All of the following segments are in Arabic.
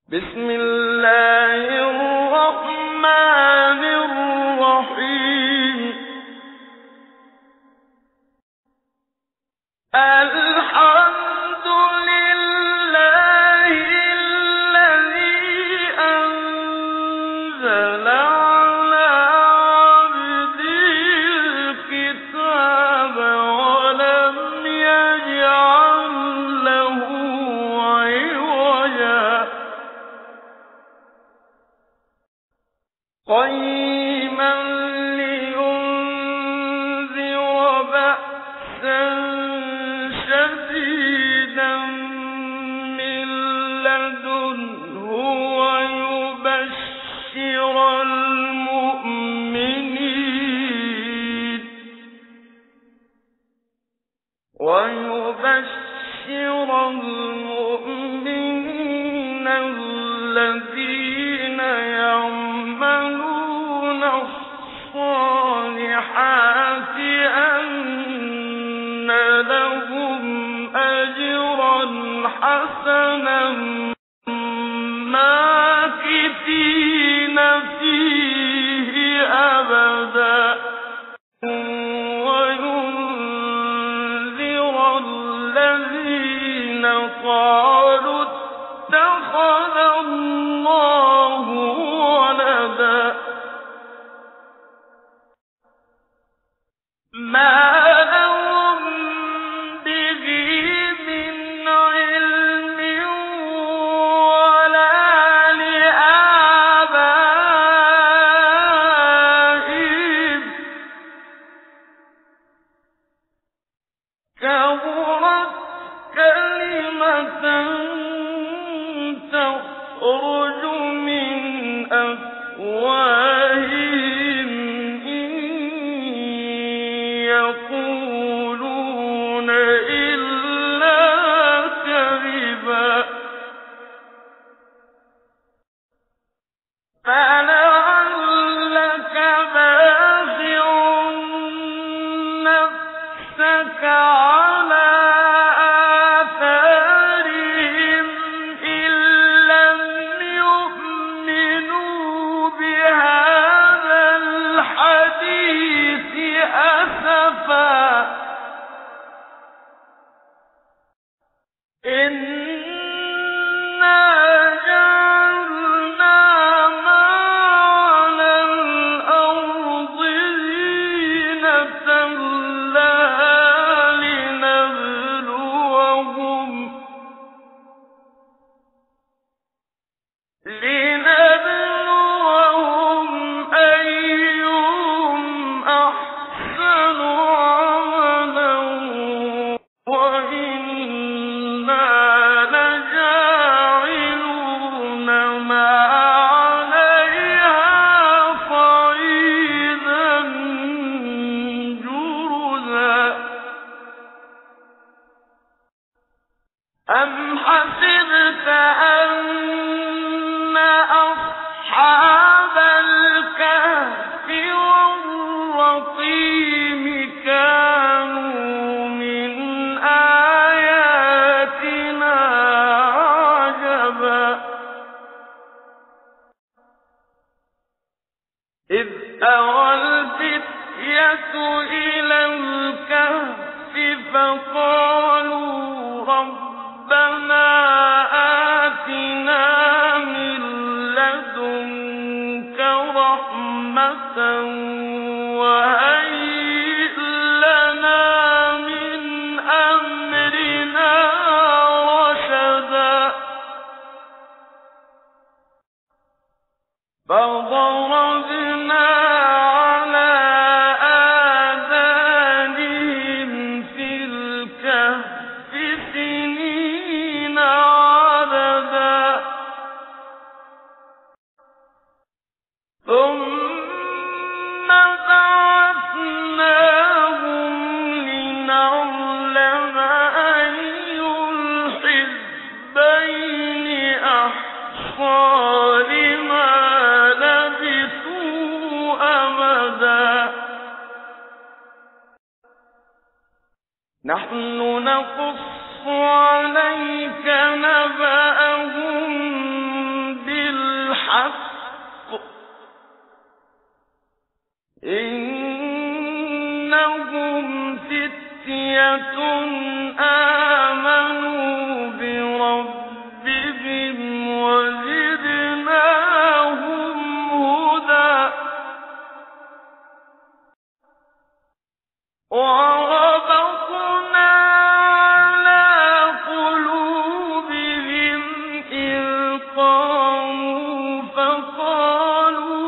بسم الله الرحمن الرحيم. الحمد لله الذي أنزل على عبده الكتاب ولم يجعل له عوجا قيما لينذر بأسا شديدا من لدنه ويبشر المؤمنين الذين يعملون الصالحات أن لهم أجرا حسنا ماكثين فيه أبدا وينذر الذين قالوا اتخذ الله ولدا ما لهم به من علم ولا لآبائهم كبرت كلمة تخرج من أفواههم إن يقولون إلا كذبا فلعلك باخع نفسك على آثارهم إن لم يؤمنوا بهذا الحديث أسفا إنا جعلنا ما على الأرض زينة لها لنبلوهم أيهم أحسن عملا وإنا لجاعلون ما عليها صعيدا جرزا أم حسبت أن أصحاب الكهف والرقيم كانوا من آياتنا عجبا إذ أوى الفتية إلى الكهف فقالوا ربنا آتنا من لدنك رحمة وهيئ لنا من أمرنا رشدا فضربنا على آذانهم في الكهف سنين عددا ثم بعثناهم لنعلم أي الحزبين أحصى لما لبثوا أمدا نحن نقص عليك نبأهم الحق إنهم فتية آمنوا بربهم وزدناهم هدى وربطنا على قلوبهم إذ قاموا فقالوا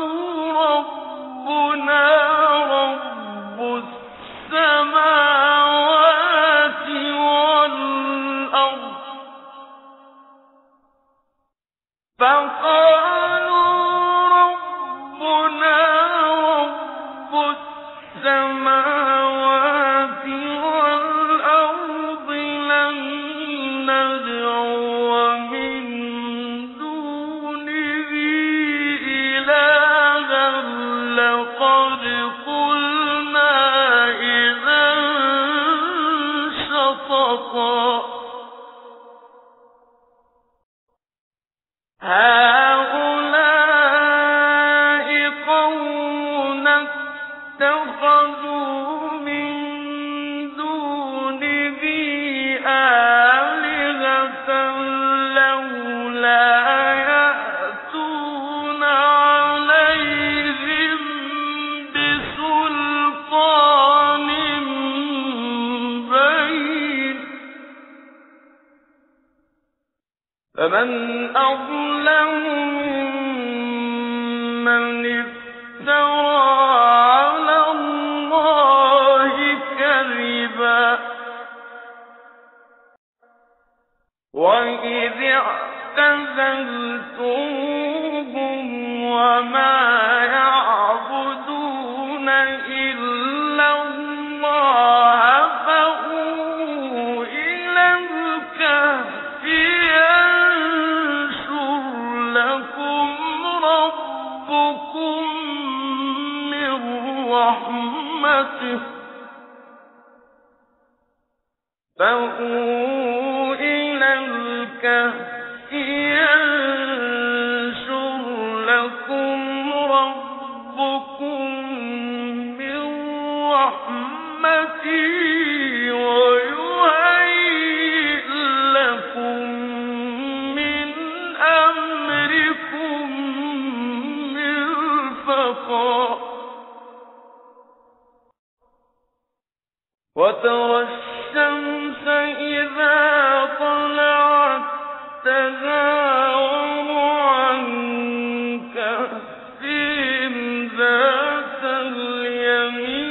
ربنا رب السماوات والأرض لن ندعو من دونه إلها لقد قلنا إذا شططا هؤلاء قومنا اتخذوا من دونه آلهة لولا يأتون عليهم بسلطان بين فمن أظلم ممن افترى على الله كذبا وإذ اعتزلتموهم وما يعبدون إلا الله فأووا إلى الكهف ينشر لكم ربكم من رحمته فأووا إلى الكهف ينشر لكم ربكم من رحمته ويهيئ لكم من أمركم مرفقا وترى الشمس إذا طلعت تزاور عن كهفهم ذات اليمين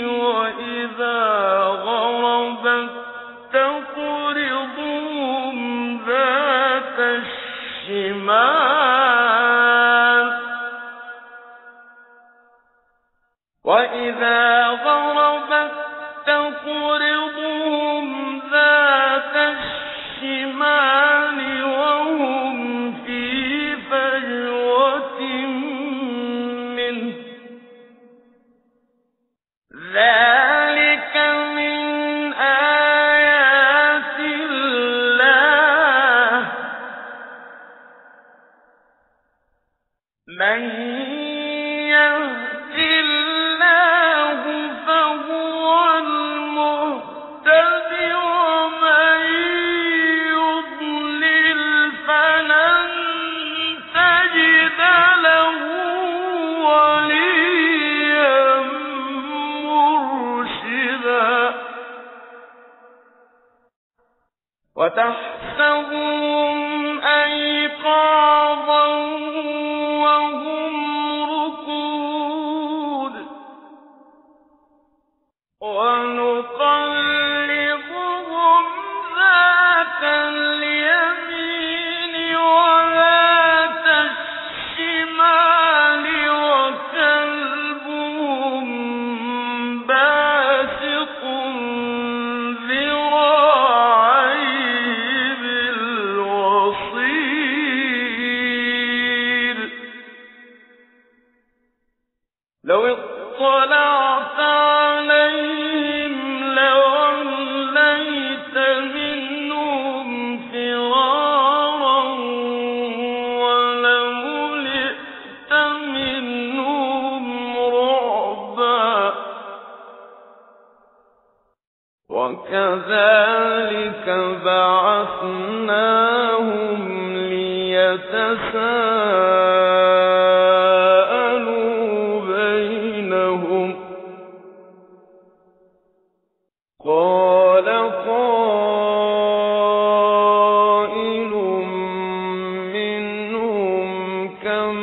وإذا غربت تقرضهم ذات الشمال وإذا غربت تقرضهم ذات الشمال وهم في فجوة منه ذلك من آيات الله من يهد الله فهو المهتد ومن يضلل فلن تجد له وليا مرشدا وتحسبهم أيقاظا وهم رقود ونقلبهم ذات اليمين وذات الشمال وكلبهم باسط ذراعيه بالوصيد ليتساءلوا بينهم قال قائل منهم كم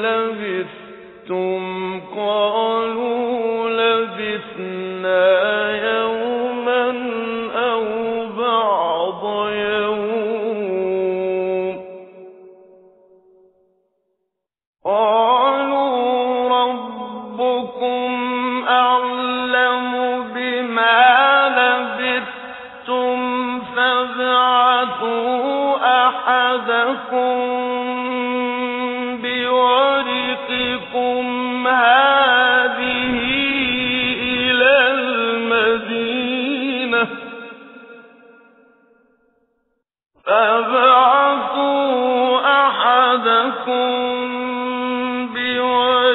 لبثتم قالوا لبثنا يوما أو بعض يوم قالوا ربكم أعلم بما لبثتم فابعثوا أحدكم بورقكم هذه إلى المدينة فابعثوا أحدكم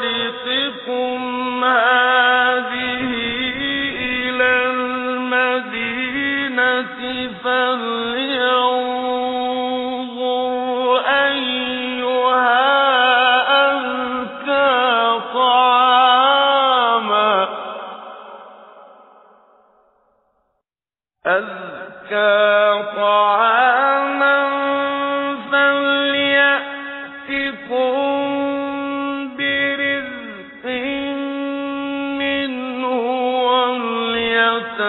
بورقكم هذه إلى المدينة فلينظر أيها أزكى طعاما فليأتكم برزق منه وليتلطف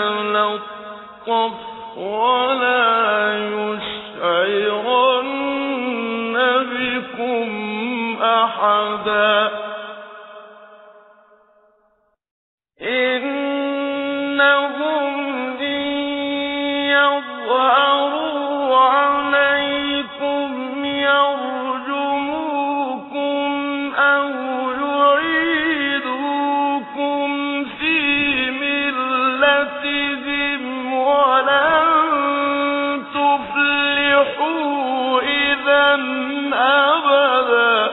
ولا يشعرن بكم أحدا إنهم إن يظهروا عليكم يرجموكم أو يعيدوكم في ملتهم ولن تفلحوا إذا أبدا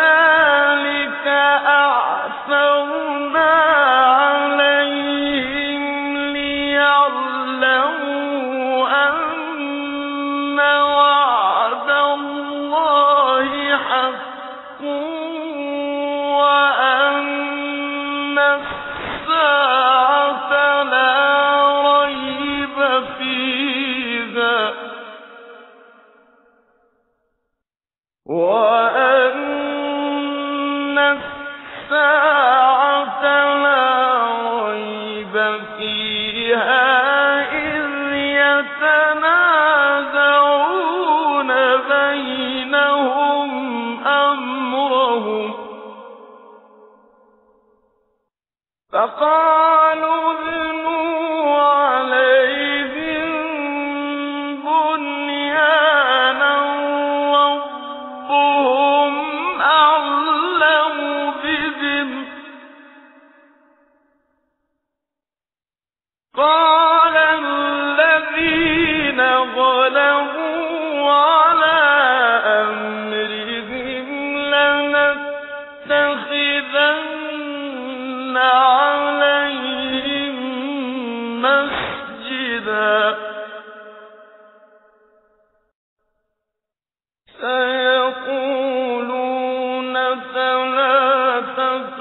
وكذلك أعثرنا عليهم ليعلموا أن وعد الله حق وأن الساعة لا ريب فيها وأن الساعة لا ريب فيها إذ يتنازعون بينهم أمرهم فقالوا ابنوا عليهم بنيانا ربهم أعلم بهم قال الذين غلبوا على أمرهم لنتخذن عليهم مسجدا سيقولون ثلاثة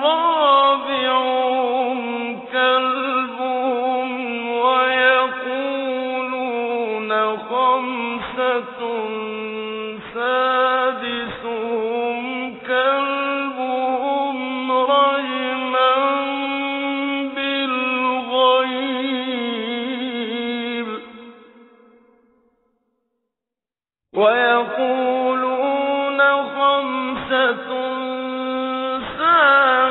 رابعهم كلبهم ويقولون خمسة سادسهم كلبهم رجما بالغيب ويقولون خمسة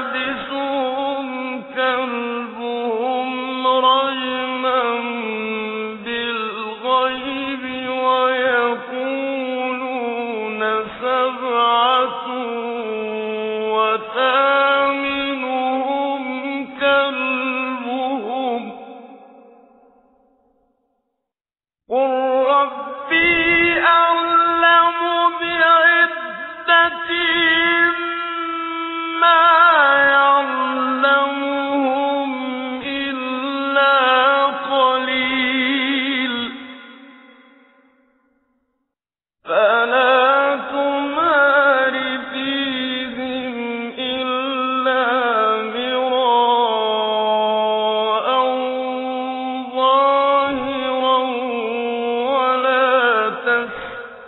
سادسهم كلبهم رجما بالغيب ويقولون سبعة وثامنهم كلبهم قل ربي أعلم بعدتهم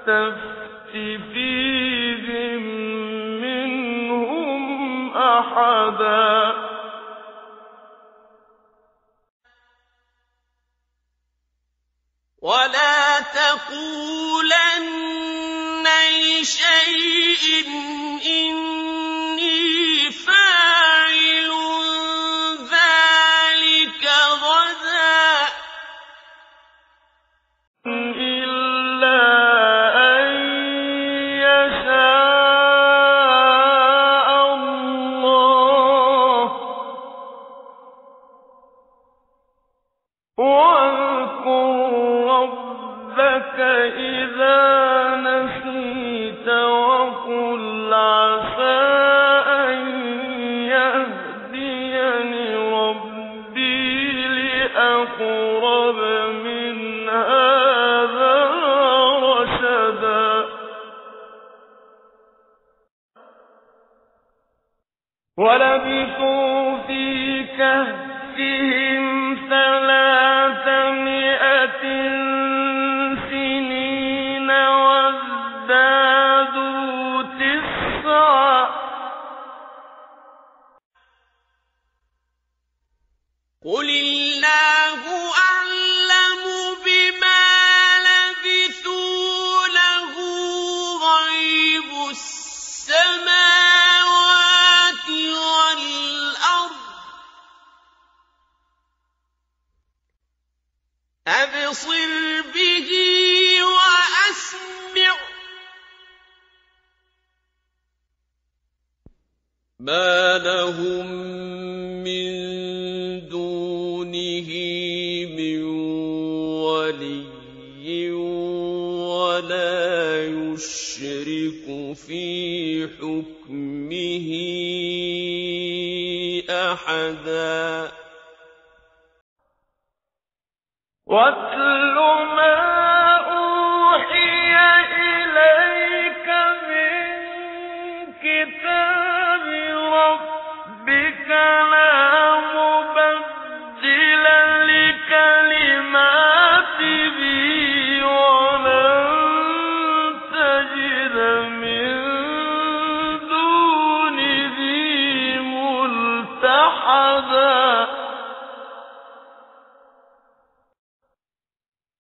فاستفت فيهم منهم أحدا ولا تقولن لشيء إني فاعل ذلك غدا إلا أن يشاء الله واذكر ربك إذا نسيت وقل عسى أن يهديني ربي لأقرب من هذا رشدا ولبثوا في كهفهم 300 سنين وازدادوا 9 قل الله أعلم بما لبثوا له غيب السماوات والأرض أبصر به وأسمع ما لهم من دونه من ولي ولا يشرك في حكمه أحدا واتل ما أوحي إليك من كتاب ربك لا مبدل لكلماته ولن تجد من دونه ملتحدا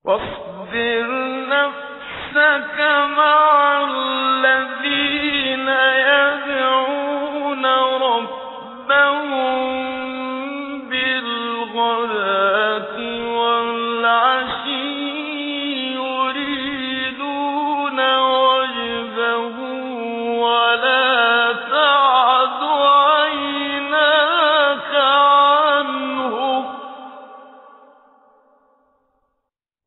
واصبر نفسك مع الذين يدعون ربهم بالغداة والعشي يريدون وجهه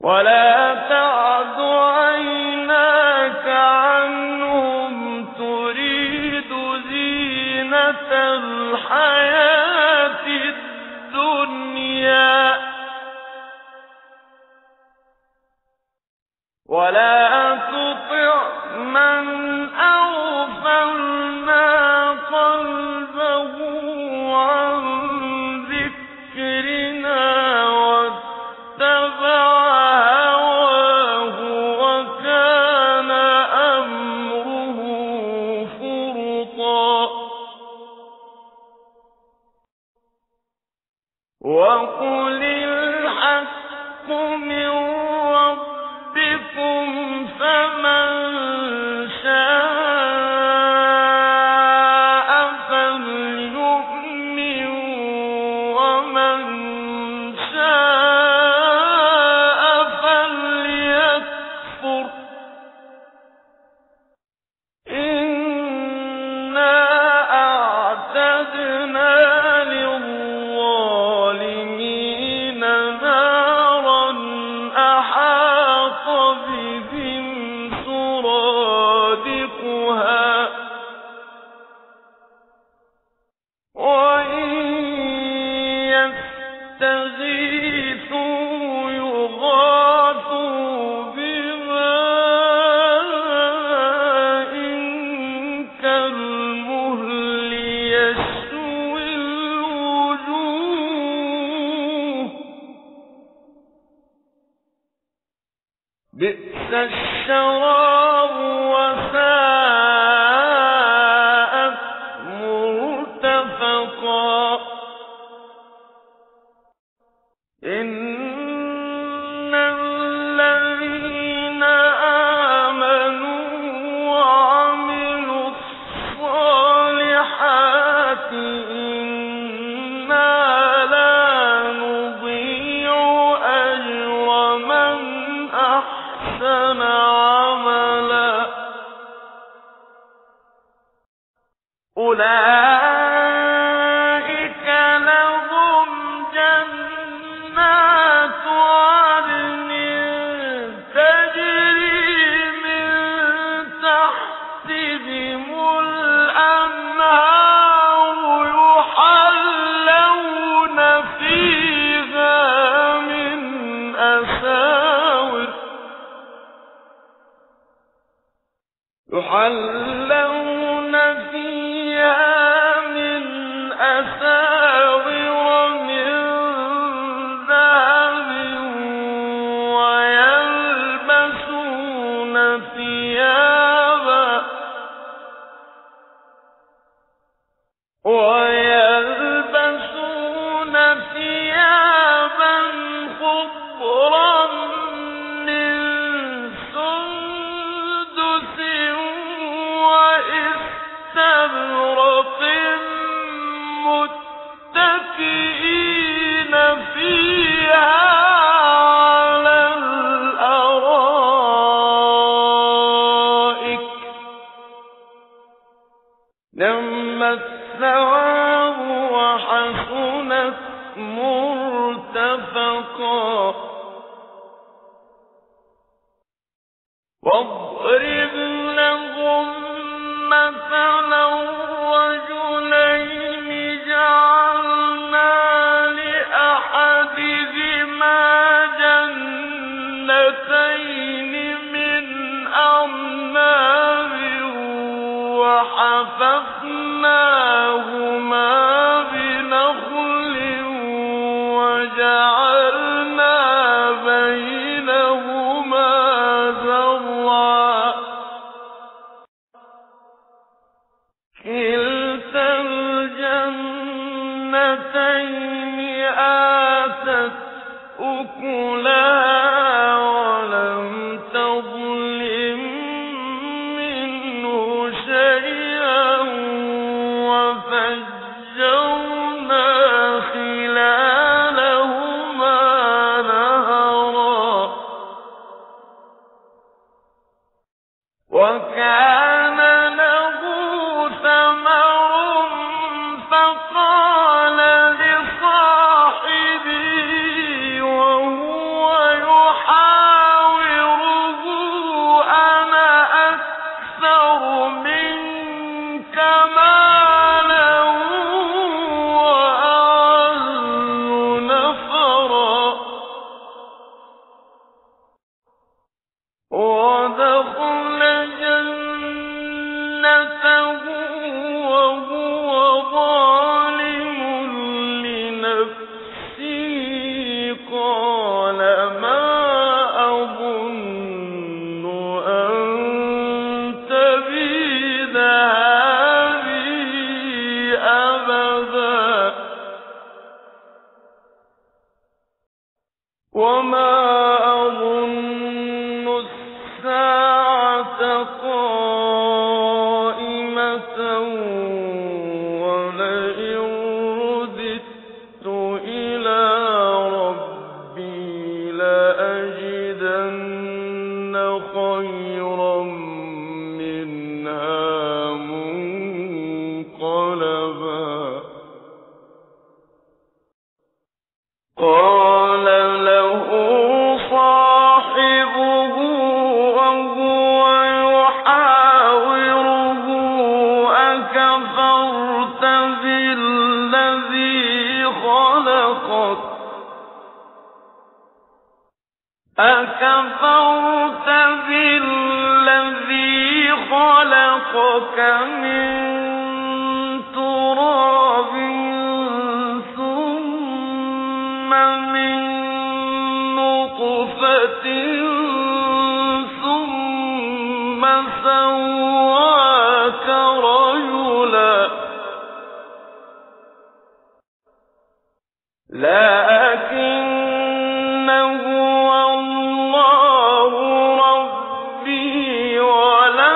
ولا تعد عيناك عنهم تريد زينة الحياة الدنيا ولا تطع من أغفلنا قلبه عن ذكرنا واتبع هواه وكان أمره فرطا وقل الحق من ربكم فمن شاء فليؤمن ومن شاء بئس الشراب وساءت مرتفقا إن الذين آمنوا وعملوا الصالحات إنا لا نضيع أجر من أحسن عملا أولئك لهم جنات عدن تجري من تحتهم الأنهار يحلون فيها من أساور من ذهب ويلبسون ثيابا خضرا من سندس وإستبرق متكئين فيها على الأرائك نعم الثواب وحسنت مرتفقا واضرب لهم مثلا رجلين جعلنا لأحدهما جنتين من أعناب وحففناهما بنخل وجعلنا بينهما زرعا كلتا الجنتين آتت أكلها ولم تظلم منه شيئا وفجرنا خلالهما نهرا وكان له ثمر فقال لصاحبه وهو يحاوره أنا أكثر منك مالا وأعز نفرا ودخل جنته وهو ظالم لنفسه قال ما أظن أن تبيد هذه أبدا وما أظن الساعة قائمة ولئن رددت إلى ربي لأجدن خيرا منها منقلبا قال له صاحبه وهو يحاوره أكفرت بالذي خلقك من تراب ثم من نطفة فسواك رجلا لكن هو الله ربي ولا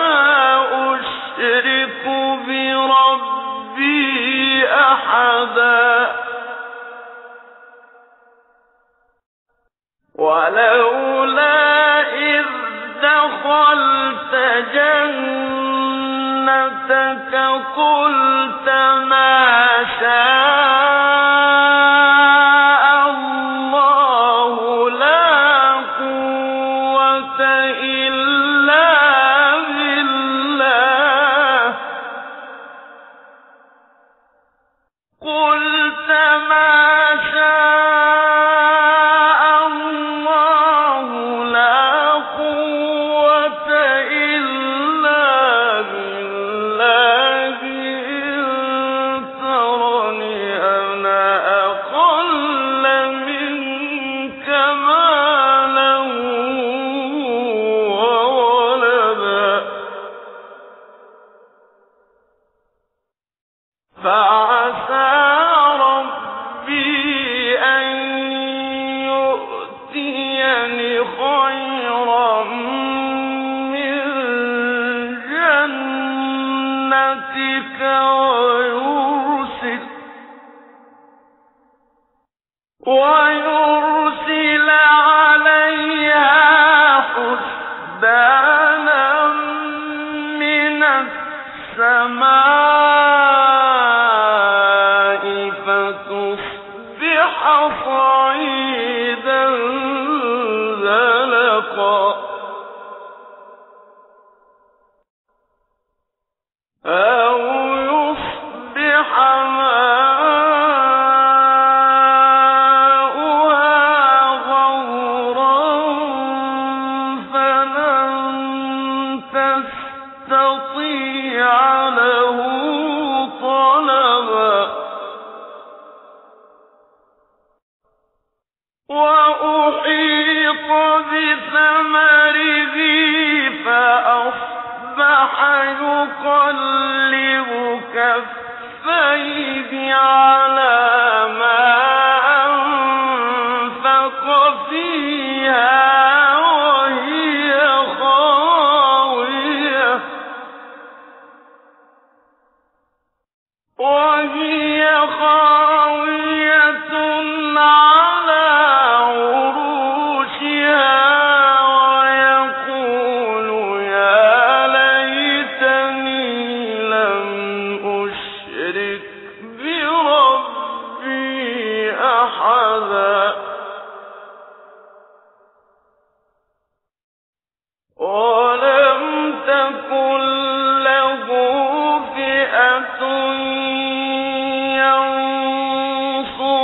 أشرك بربي أحدا ولولا إذ دخلت جنتك قلت ما شاء الله لا قوة إلا بالله قلت ما شاء الله لا قوة إلا بالله إن ترني أنا أقل منك مالا وولدا فعسى ربي أن يؤتيني خيرا من جنتك ويرسل عليها حسبانا من السماء فتصبح صعيدا زلقا أو يصبح ماؤها غورا فلن تستطيع له طلبا وأحيط بثمره فأصبح يقلب كفيه على ما أنفق فيها وهي خاوية على عروشها ويقول يا ليتني لم أشرك بربي أحدا ولم تكن له فئة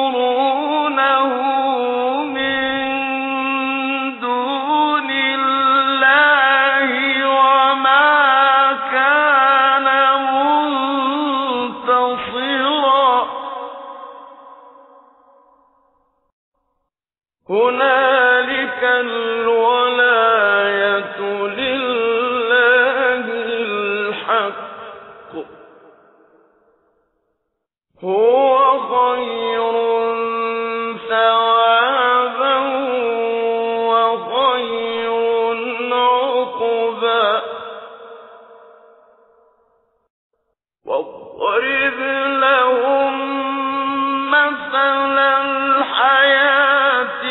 ينصرونه من دون الله وما كان منتصرا هنالك الولاية لله الحق هو خير ثوابا وخير عقبا واضرب لهم مثل الحياة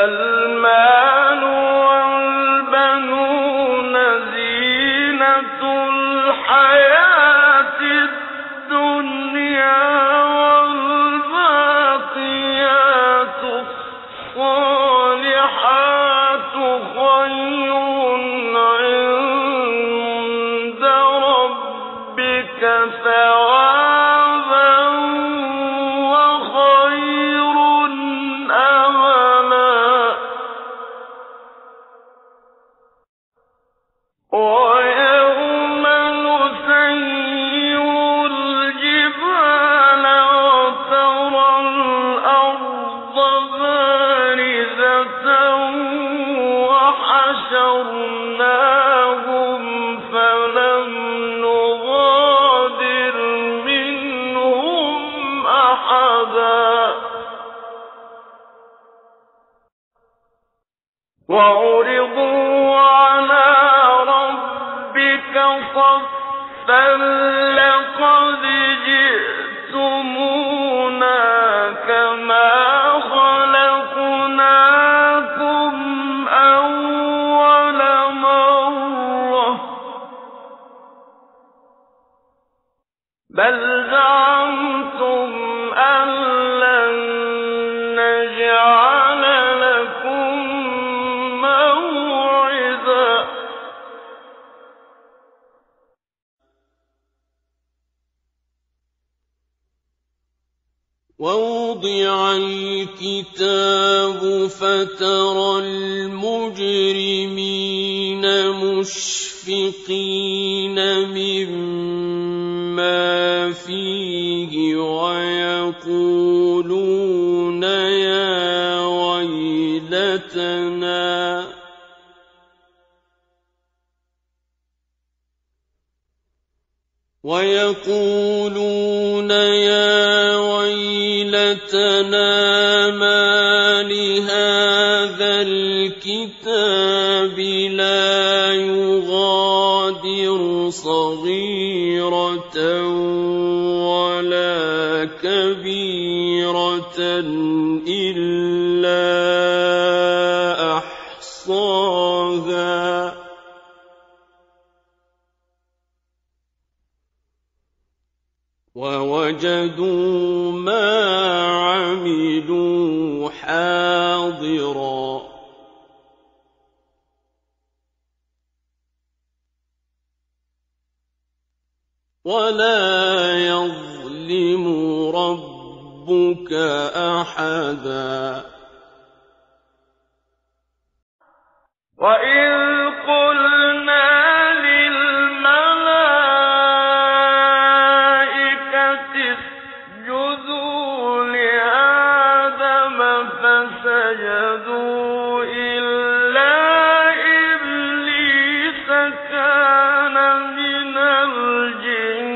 المال والبنون زينة الحياة الدنيا والباقيات الصالحات خير عند ربك ثوابا وخير أملا ويوم نسير الجبال وترى الأرض بارزة وحشرناهم فلم نغادر منهم أحدا وعرضوا على ربك صفا لقد جئتمونا كما خلقناكم أول مرة بل زعمتم أن لن نجعل لكم موعدا ووضع الكتاب فترى المجرمين مشفقين مما فيه ويقولون يا ويلتنا ما لهذا الكتاب لا يغادر صغيرة ولا كبيرة إلا أحصاها ووجدوا ما عملوا حاضرا ولا يظلم ربك أحدا وإذ قلنا للملائكة اسجدوا لآدم فسجدوا إلا إبليس كان من الجن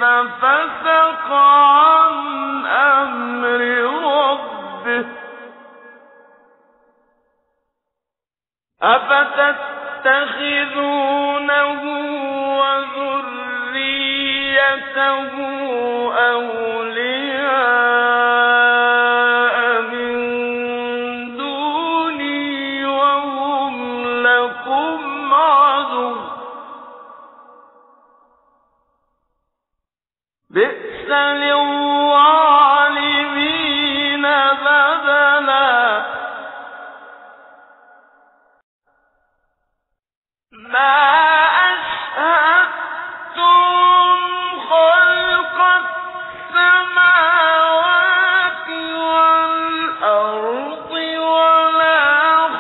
ففسق عن أمر ربه أفتتخذونه وذريته أولياء من دوني وهم لكم عدو بئس للظالمين بدلا ما أشهدتم خلق السماوات والأرض ولا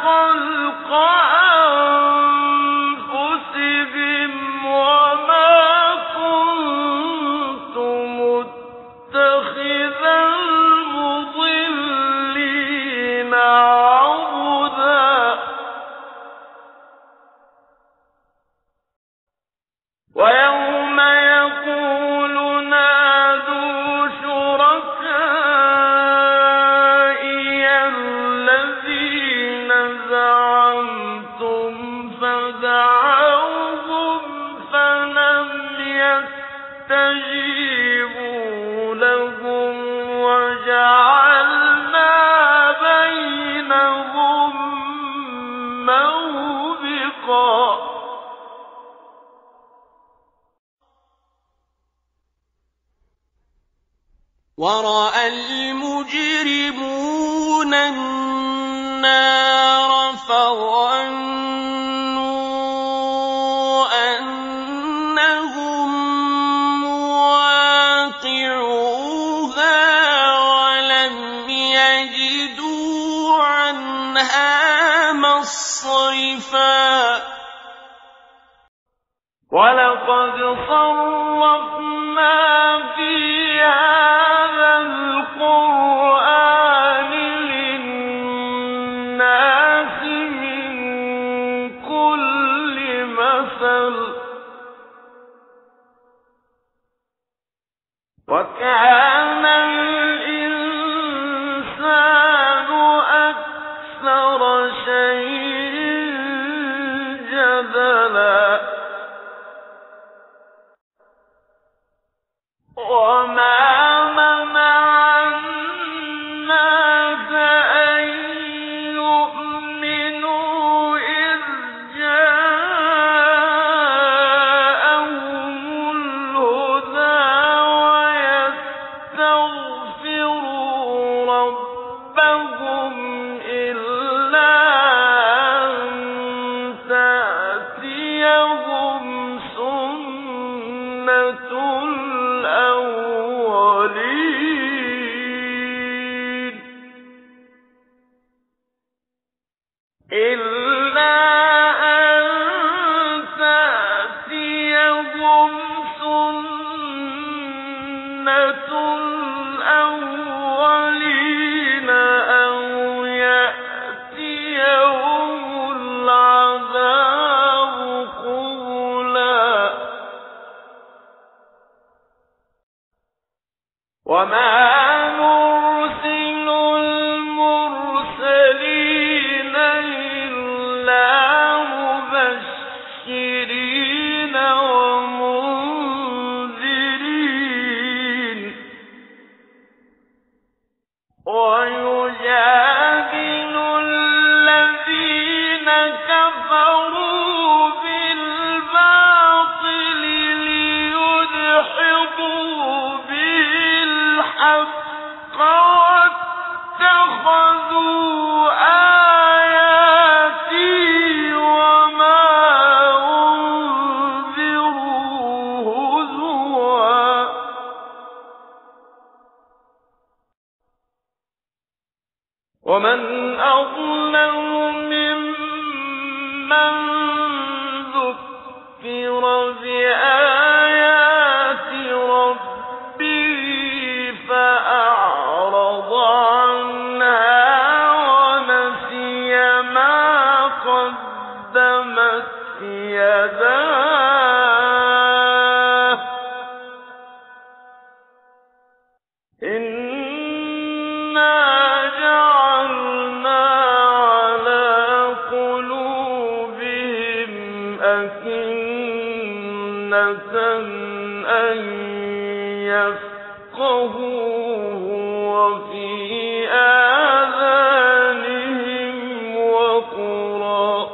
خلق أنفسهم وما كنت متخذ المضلين عضدا وَرَأَى الْمُجْرِمُونَ النَّارَ فَظَنُّوا أَنَّهُم مُّوَاقِعُوهَا وَلَمْ يَجِدُوا عَنْهَا مَصْرِفًا وَلَقَدْ صَرَّفْنَا فِي هَٰذَا الْقُرْآنِ لِلنَّاسِ مِن كُلِّ مَثَلٍ ۚ وَكَانَ الْإِنسَانُ أَكْثَرَ شَيْءٍ جَدَلًا وَمَا مَنَعَ النَّاسَ أَن يُؤْمِنُوا إِذْ جَاءَهُمُ الْهُدَىٰ وَيَسْتَغْفِرُوا رَبَّهُمْ إِلَّا أَن تَأْتِيَهُمْ سُنَّةُ الْأَوَّلِينَ أَوْ يَأْتِيَهُمُ الْعَذَابُ قُبُلًا وَمَا نُرْسِلُ الْمُرْسَلِينَ إِلَّا مُبَشِّرِينَ وَمُنذِرِينَ وَيُجَادِلُ الَّذِينَ كَفَرُوا بِالْبَاطِلِ لِيُدْحِضُوا بِهِ الْحَقَّ وَاتَّخَذُوا آيَاتِي وَمَا أُنذِرُوا هُزُوًا وَمَنْ أَظْلَمُ مِمَّن ذُكِّرَ بِآيَاتِ رَبِّهِ فَأَعْرَضَ عَنْهَا وَنَسِيَ مَا قَدَّمَتْ يَدَاهُ إِنَّا جَعَلْنَا عَلَىٰ قُلُوبِهِمْ أَكِنَّةً أَن يَفْقَهُوهُ وَفِي آذَانِهِمْ وَقْرًا ۚ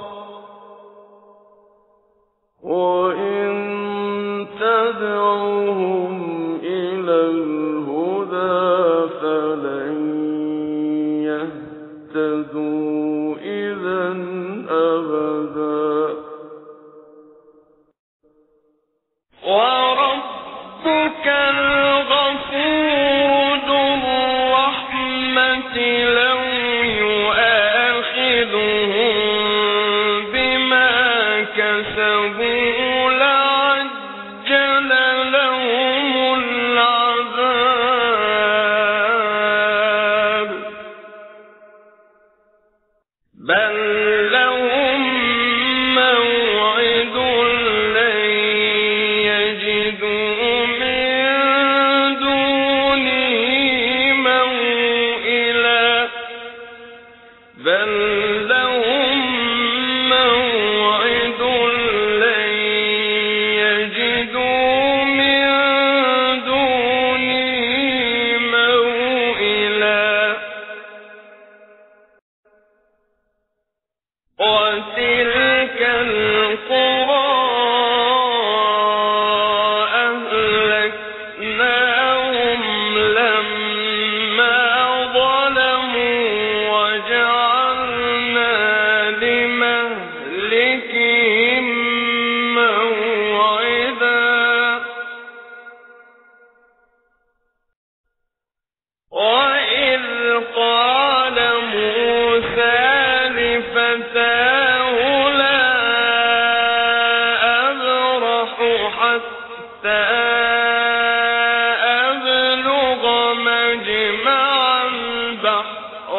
وَإِن تَدْعُهُمْ إِلَى الْهُدَىٰ فَلَن يَهْتَدُوا إِذًا أَبَدًا وَرَبُّكَ الْغَفُورُ ذُو الرَّحْمَةِ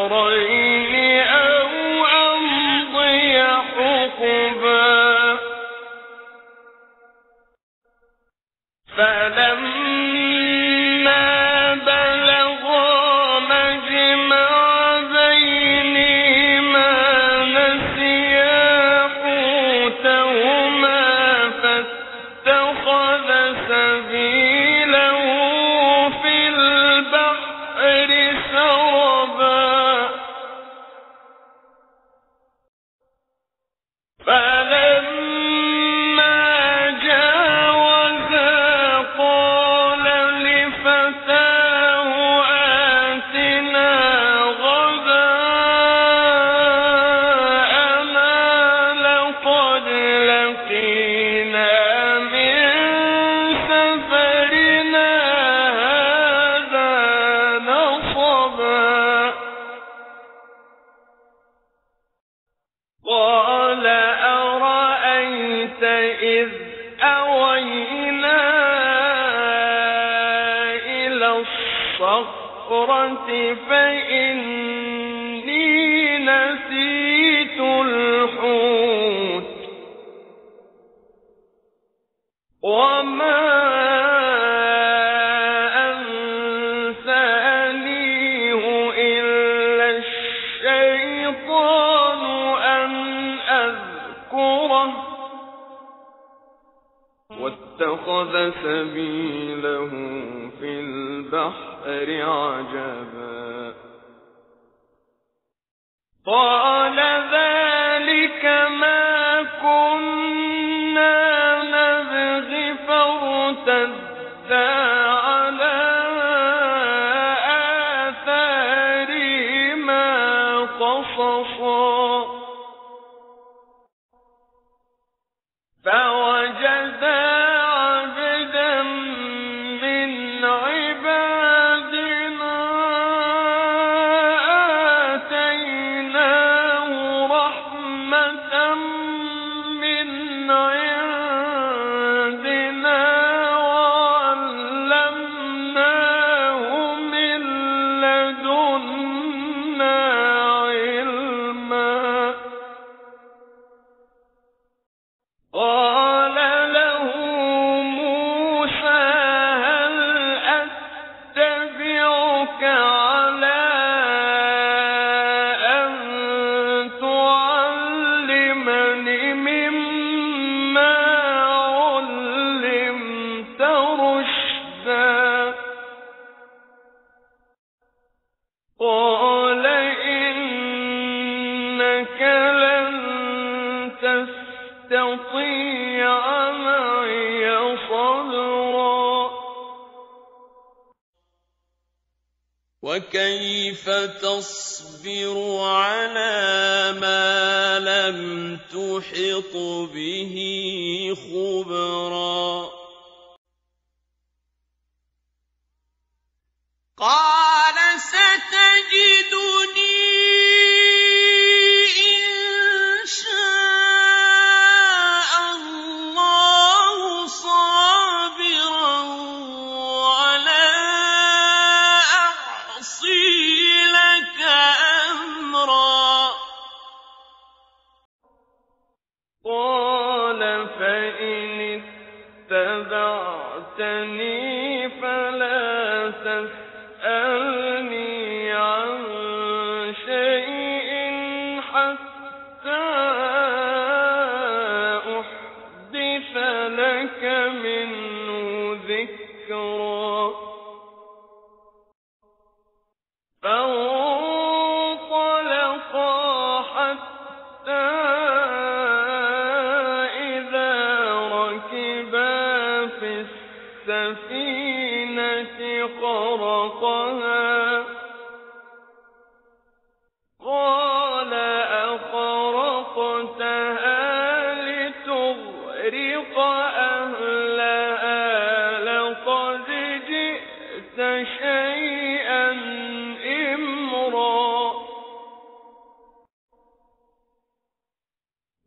شهرين أو أمضي حقبا فلما بلغا مجمع بينهما نسيا حوتهما فاتخذ سبيله في البحر سربا فلما جاوزا قال لفتاه آتنا غداءنا لقد لقينا من سفرنا هذا نصبا قال أرأيت إذ أوينا إلى الصخرة فإني نسيت الحوت وما أنسانيه إلا الشيطان أن أذكره واتخذ سبيله في البحر عجبا قال ذلك ما كنا نبغي فارتدا على آثارهما قصصا فوجدا عبدا من عبادنا آتيناه رحمة من عندنا وعلمناه من لدنا علما قال له موسى هل أتبعك على أن تعلمني مما علمت رشدا قال إنك لن تستطيع معي صبرا وكيف تصبر على ما لم تحط به خبرا قال ستجدني إن شاء الله صابرا ولا أعصي لك أمرا قال فإن اتبعتني فلا تسألني عن شيء حتى أحدث لك منه ذكرا فانطلقا حتى إذا ركبا في السفينة خرقها قال أخرقتها لتغرق أهلها لقد جئت شيئا إمرا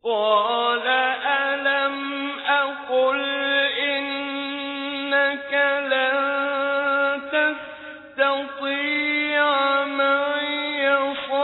قال ألم أقل إنك لن تستطيع معي صبرا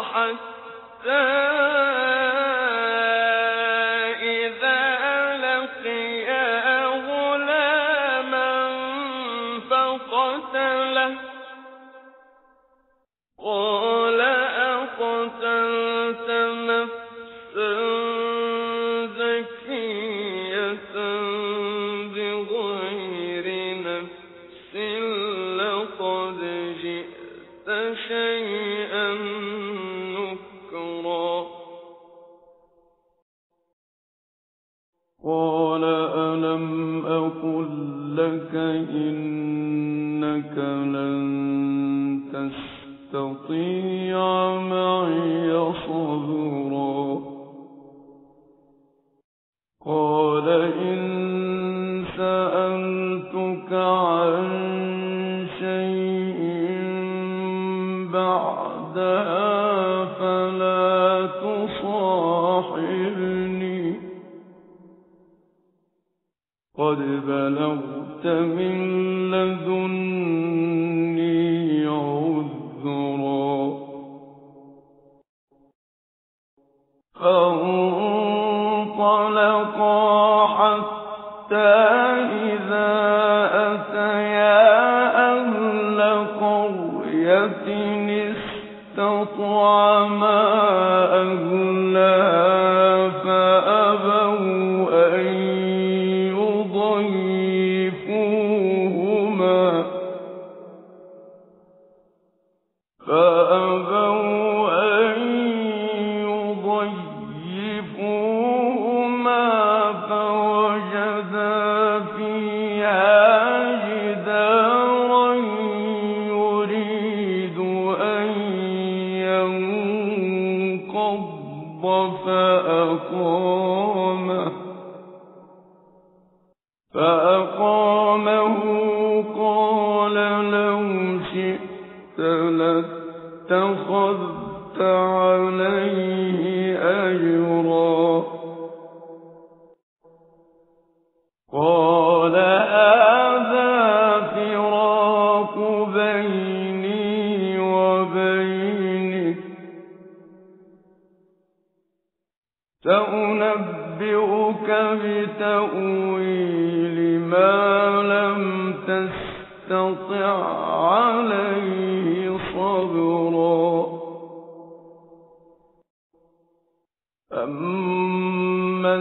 حتى إذا لقيا غلاما فقتله قال أقتلت نفسا زكية بغير نفس لقد جئت شيئا نكرا قال ألم أقل لك إنك لن تستطيع معي صبرا قال إن سألتك عن شيء بعدها فلا تصاحبني قد بلغت من لدني عذرا فانطلقا حتى إذا أتيا أهل قرية استطعما أهلها فأبوا أن يضيفوهما فوجدا فيها جدارا يريد أن ينقض فأقامه قال لو شئت لاتخذت عليه أجرا قال هذا فراق بيني وبينك سأنبئك بتأويل ما لم تستطع عليه صبرا أما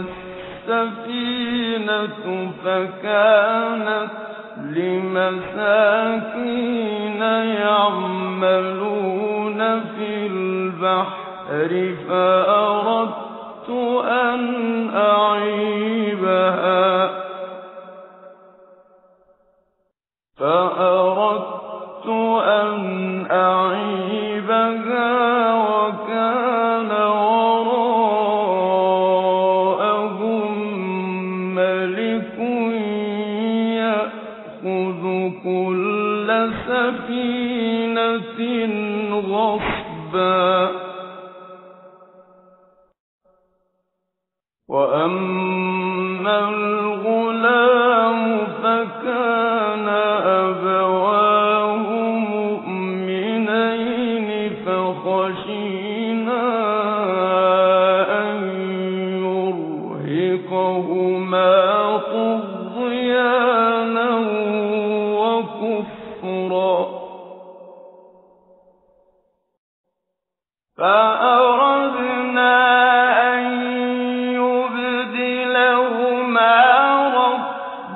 السفينة فكانت لمساكين يعملون في البحر فأردت أن أعيبها وكان وراءهم ملك يأخذ كل سفينة غصبا وأما الغلام فكان أبواه مؤمنين فخشينا أن يرهقهما طغيانا وكفرا فأردنا أن يبدلهما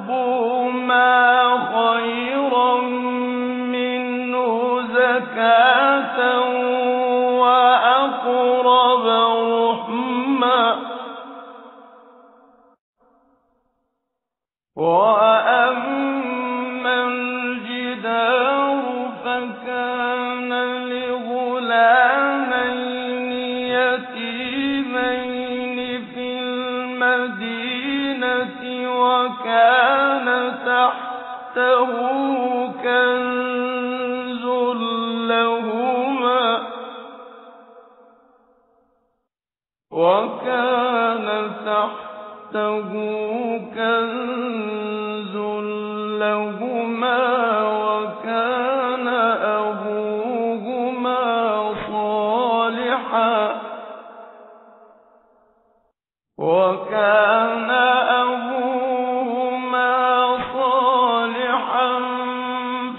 ربهما خيرا منه زكاة وأقرب رحما وأما الجدار فكان لغلامين يتيمين في المدينة وكان تحته كنز لهما وكان أبوهما صالحا صالحا وكان أبوهما صالحا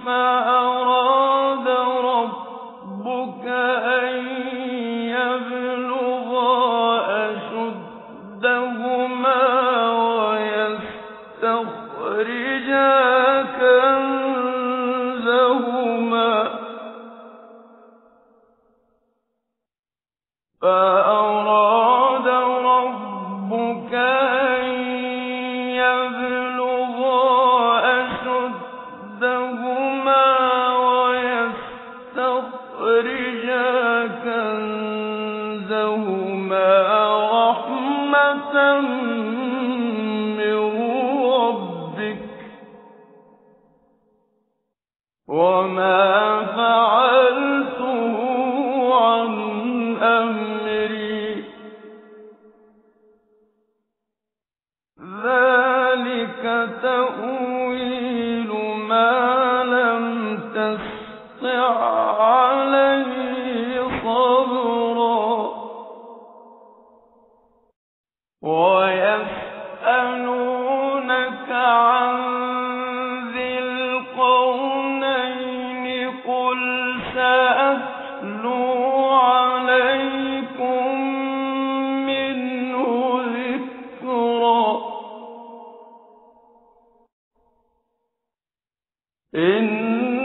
فأراد ربك أن يبلغا أشدهما ويستخرجا كنزهما فأراد ربك أن يبلغا أشدهما ويستخرجا كنزهما رحمة من ربك وما فعلته عن أمري ذلك تأويل ما لم تسطع عليه صبرا ويسألونك عن ذي القرنين قل سأتلو عليكم منه ذكرا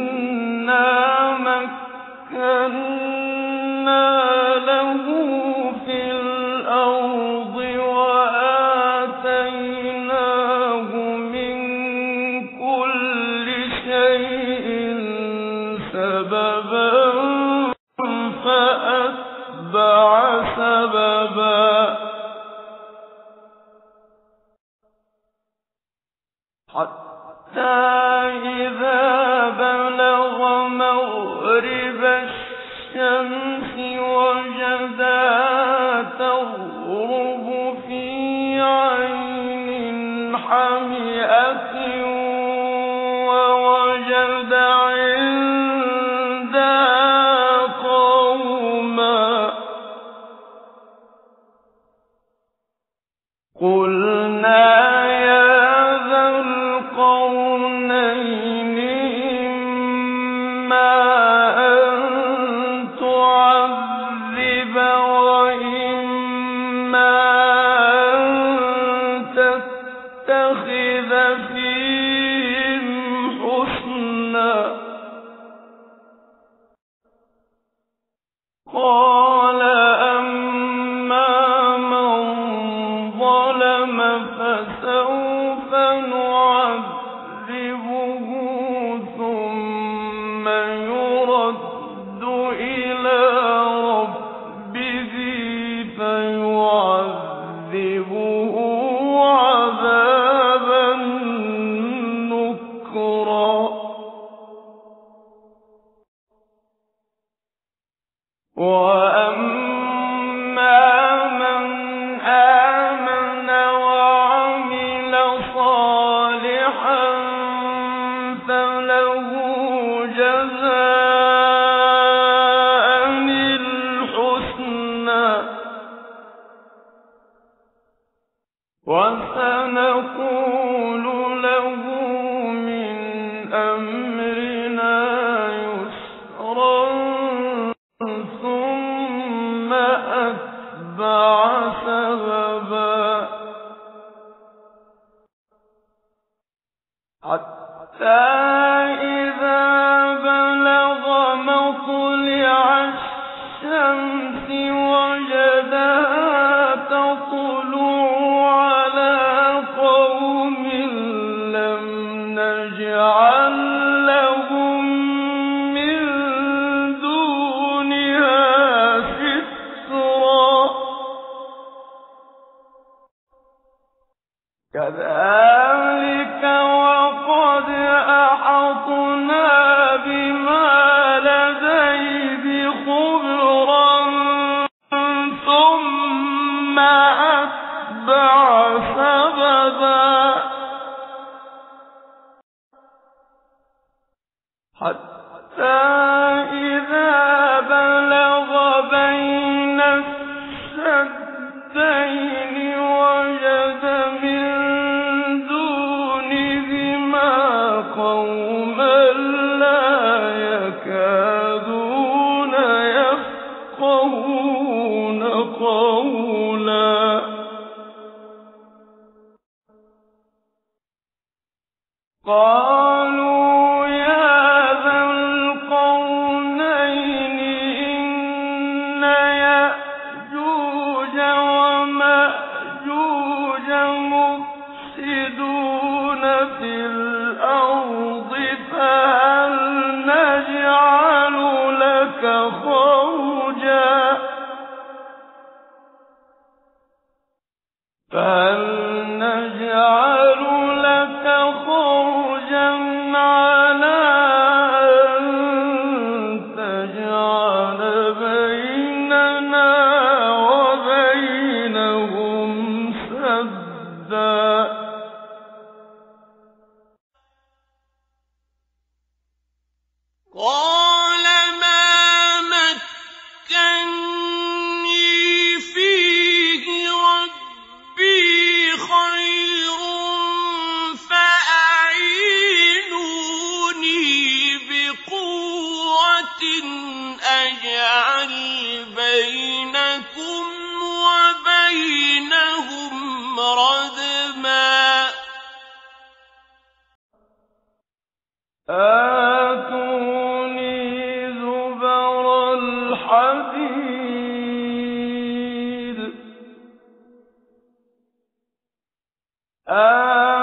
إنا مكنا له في الأرض وآتيناه من كل شيء سببا فأتبع سببا حتى إذا بلغ مغرب الشمس وجدها تغرب في عين حمئة ووجد عندها قوما قلنا يا ذا القرنين إما أن تعذب وإما أن تتخذ فيهم حسنا قال أما من ظلم فسوف نعذبه ثم يرد إلى ربه فيعذبه عذابا نكرا وأما من آمن وعمل صالحا فله جزاء الحسنى وسنقول له من أمرنا يسرا ثم أتبع سببا حتى إذا بلغ مطلع الشمس وجدها تطلع على قوم لم نجعل لهم من دونها سترا كذلك وقد أحطنا بما لديه خبرا ثم أتبع سببا حتى إذا بلغ بين يفقهون قولا قالوا يا ذا القرنين إن يأجوج ومأجوج مفسدون في الأرض فهل نجعل لك خرجا على أن تجعل بيننا وبينهم سدا قال ما مكني فيه ربي خير فأعينوني بقوة أجعل بينكم وبينهم ردما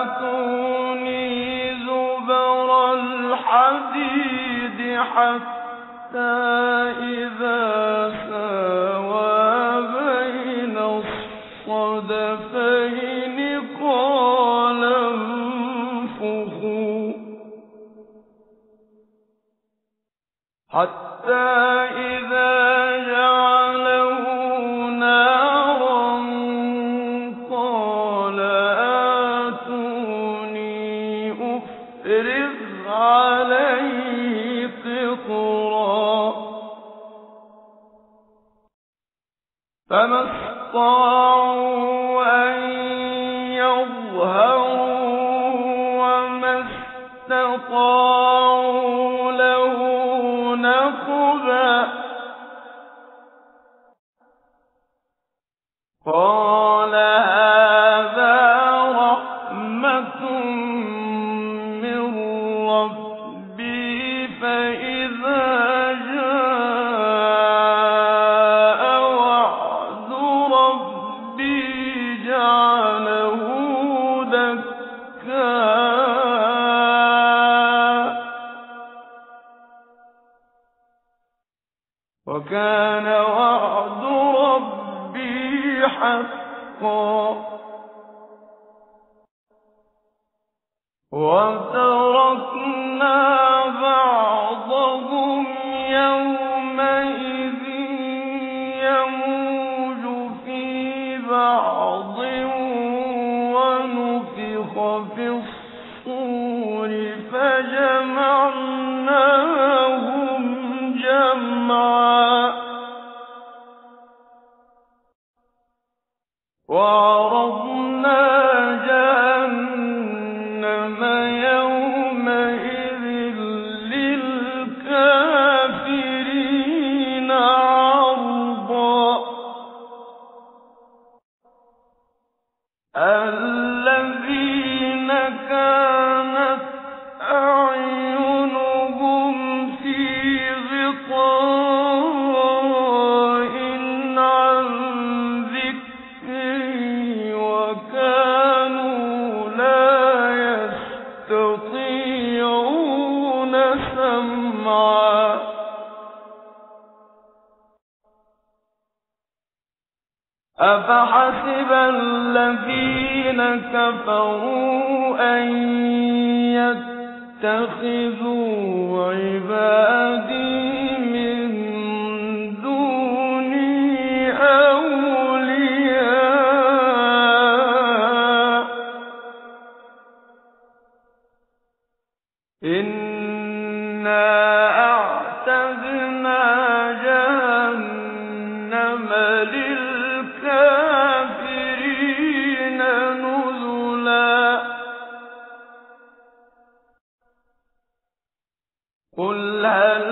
آتوني زبر الحديد حتى إذا ساوى بين الصدفين قال انفخوا حتى إذا جعله نارا قال آتوني أفرغ عليه قطرا فما استطاعوا أن يظهروا وما استطاعوا له نقبا قال هذا رحمة من ربي فإذا جاء وعد ربي جعله دكا وكان وعد ربي حقا وتركنا بعضهم يومئذ يموج في بعض ونفخ في الصور فجمعناهم جمعا وعرضنا جهنم يومئذ للكافرين عرضا الذين كانت أعينهم في غطاء عن ذكري وكانوا لا يستطيعون سمعا أفحسب الذين كفروا أن يتخذوا عبادي من دوني أولياء إنا أعتدنا جهنم للكافرين نزلا قل هل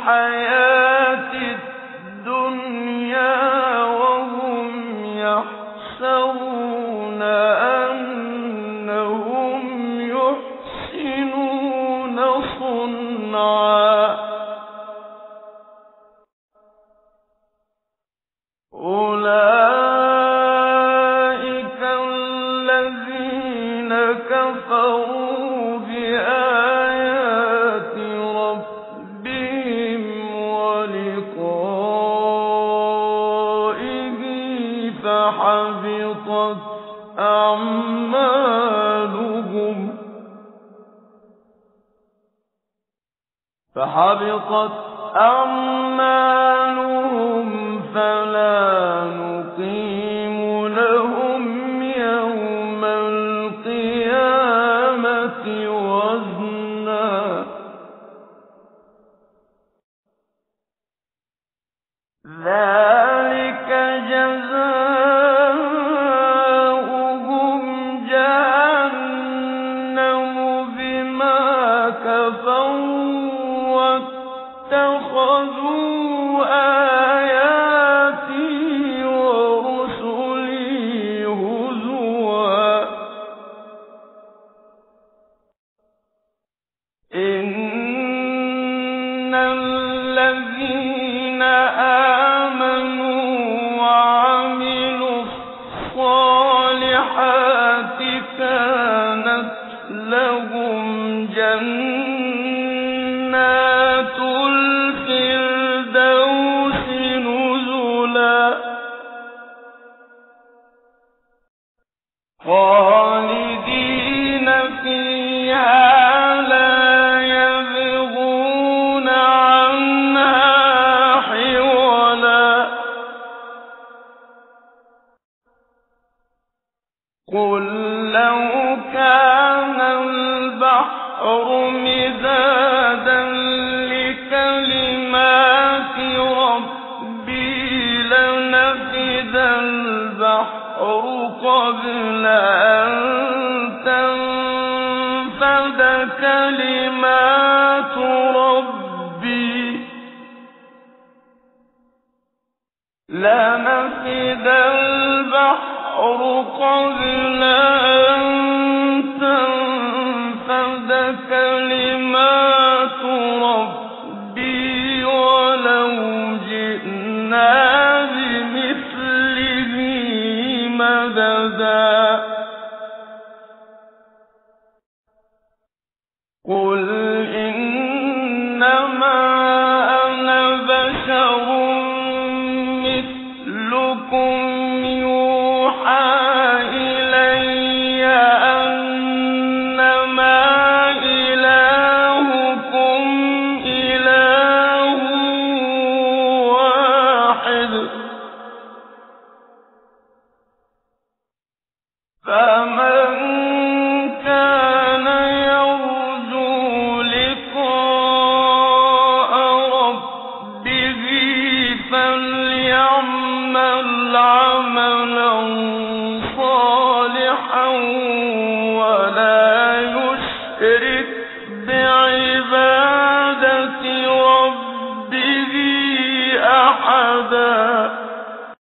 الْحَيَاةِ الدُّنْيَا وَهُمْ يَحْسَبُونَ أَنَّهُمْ يُحْسِنُونَ صُنْعًا أُولَٰئِكَ الَّذِينَ كَفَرُوا بِآيَاتِ رَبِّهِمْ وَلِقَائِهِ فَحَبِطَتْ أَعْمَالُهُمْ فَلَا نُقِيمُ لَهُمْ يَوْمَ الْقِيَامَةِ وَزْنًا ذَلِكَ جَزَاؤُهُمْ جَهَنَّمُ بِمَا كَفَرُوا وَاتَّخَذُوا آيَاتِي وَرُسُلِي هُزُوًا إِنَّ الَّذِينَ آمَنُوا وَعَمِلُوا الصَّالِحَاتِ كَانَتْ لَهُمْ جَنَّاتُ الْفِرْدَوْسِ نُزُلًا خَالِدِينَ فِيهَا لَا يَبْغُونَ عَنْهَا حِوَلًا قُل لَّوْ كَانَ الْبَحْرُ مِدَادًا لِّكَلِمَاتِ رَبِّي لَنَفِدَ الْبَحْرُ قَبْلَ أَن تَنفَدَ كَلِمَاتُ رَبِّي لَنَفِدَ الْبَحْرُ قَبْلَ أَن تَنفَدَ كَلِمَاتُ رَبِّي وَلَوْ جِئْنَا بِمِثْلِهِ مَدَدًا قُلْ إِنَّمَا أَنَا بَشَرٌ مِّثْلُكُمْ يُوحَىٰ إِلَيَّ أَنَّمَا إِلَٰهُكُمْ إِلَٰهٌ وَاحِدٌ فَمَن كَانَ يَرْجُو لِقَاءَ رَبِّهِ فَلْيَعْمَلْ عَمَلًا صَالِحًا وَلَا يُشْرِكْ بِعِبَادَةِ رَبِّهِ أَحَدًا